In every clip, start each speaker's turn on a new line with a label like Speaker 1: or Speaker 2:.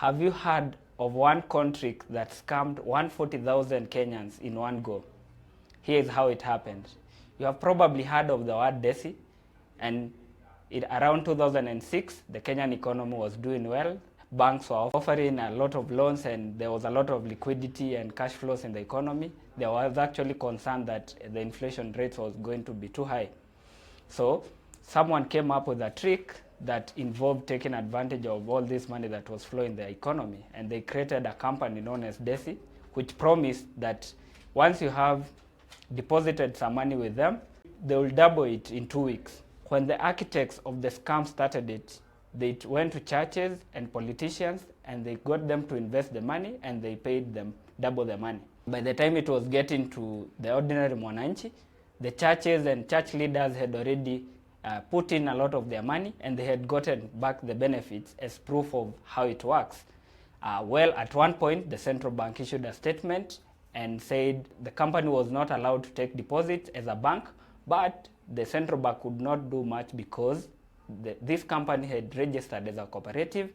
Speaker 1: Have you heard of one country that scammed 140,000 Kenyans in one go? Here is how it happened. You have probably heard of the word DESI, and around 2006, the Kenyan economy was doing well. Banks were offering a lot of loans and there was a lot of liquidity and cash flows in the economy. There was actually concern that the inflation rate was going to be too high. So someone came up with a trick that involved taking advantage of all this money that was flowing in the economy, and they created a company known as DESI, which promised that once you have deposited some money with them, they will double it in 2 weeks. When the architects of the scam started it, they went to churches and politicians and they got them to invest the money and they paid them double the money. By the time it was getting to the ordinary mwananchi, the churches and church leaders had already put in a lot of their money and they had gotten back the benefits as proof of how it works. Well, at one point, the central bank issued a statement and said the company was not allowed to take deposits as a bank, but the central bank could not do much because this company had registered as a cooperative,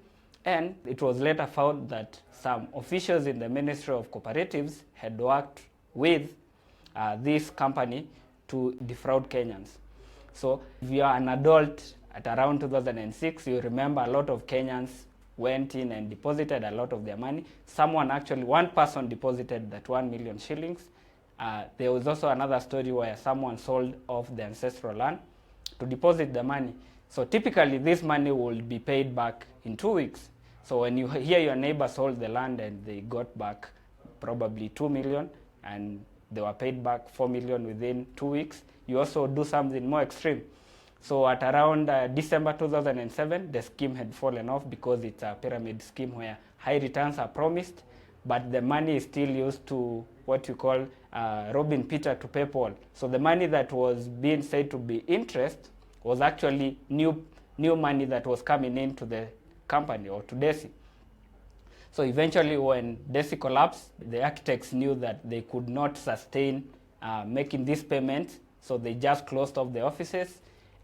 Speaker 1: and it was later found that some officials in the Ministry of Cooperatives had worked with this company to defraud Kenyans. So if you are an adult at around 2006, you remember a lot of Kenyans went in and deposited a lot of their money. One person deposited that 1 million shillings. There was also another story where someone sold off the ancestral land to deposit the money. So typically this money will be paid back in 2 weeks. So when you hear your neighbor sold the land and they got back probably 2 million and they were paid back 4 million within 2 weeks, you also do something more extreme. So at around December 2007, the scheme had fallen off because it's a pyramid scheme where high returns are promised, but the money is still used to what you call robbing Peter to pay Paul. So the money that was being said to be interest was actually new money that was coming into the company or to DESI. So eventually when DESI collapsed, the architects knew that they could not sustain making these payments, so they just closed off the offices.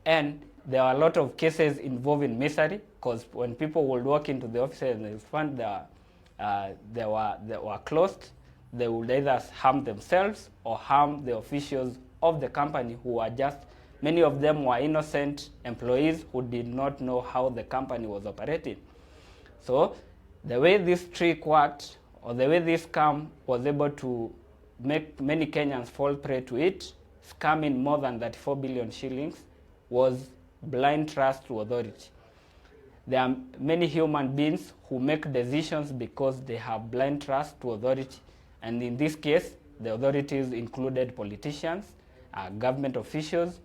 Speaker 1: And there are a lot of cases involving misery, because when people would walk into the offices and they found they were closed, they would either harm themselves or harm the officials of the company who were many of them were innocent employees who did not know how the company was operating. So the way this trick worked, or the way this scam was able to make many Kenyans fall prey to it, scamming more than 34 billion shillings, was blind trust to authority. There are many human beings who make decisions because they have blind trust to authority. And in this case, the authorities included politicians, government officials,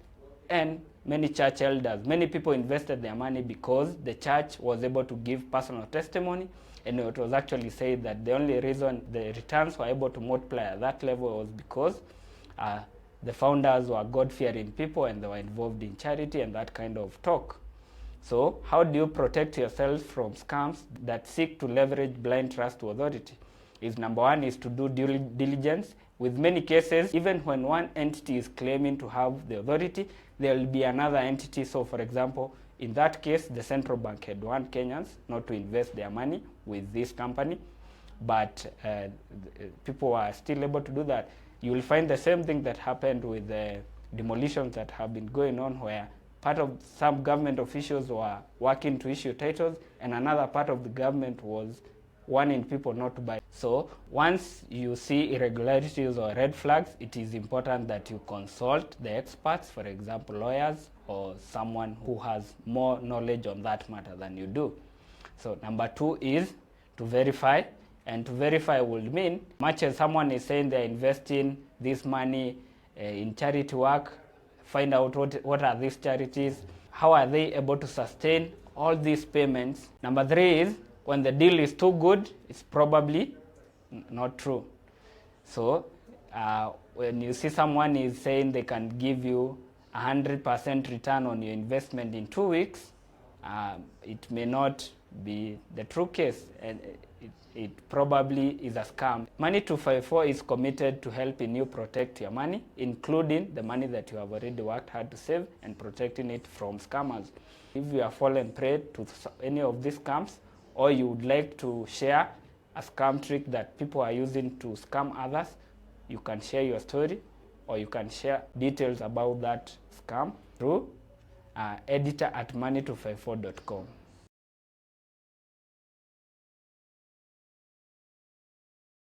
Speaker 1: and many church elders. Many people invested their money because the church was able to give personal testimony, and it was actually said that the only reason the returns were able to multiply at that level was because the founders were God-fearing people and they were involved in charity and that kind of talk. So how do you protect yourself from scams that seek to leverage blind trust to authority? Number one is to do due diligence. With many cases, even when one entity is claiming to have the authority, there will be another entity. So for example, in that case, the central bank had warned Kenyans not to invest their money with this company, but people were still able to do that. You will find the same thing that happened with the demolitions that have been going on, where part of some government officials were working to issue titles and another part of the government was warning people not to buy. So once you see irregularities or red flags, it is important that you consult the experts, for example, lawyers or someone who has more knowledge on that matter than you do. So number two is to verify. And to verify would mean, much as someone is saying they're investing this money in charity work, find out what are these charities, how are they able to sustain all these payments. Number three is, when the deal is too good, it's probably not true. So when you see someone is saying they can give you 100% return on your investment in 2 weeks, it may not be the true case, and it probably is a scam. Money 254 is committed to helping you protect your money, including the money that you have already worked hard to save, and protecting it from scammers. If you are fallen prey to any of these scams, or you would like to share a scam trick that people are using to scam others, you can share your story, or you can share details about that scam through editor@money254.com.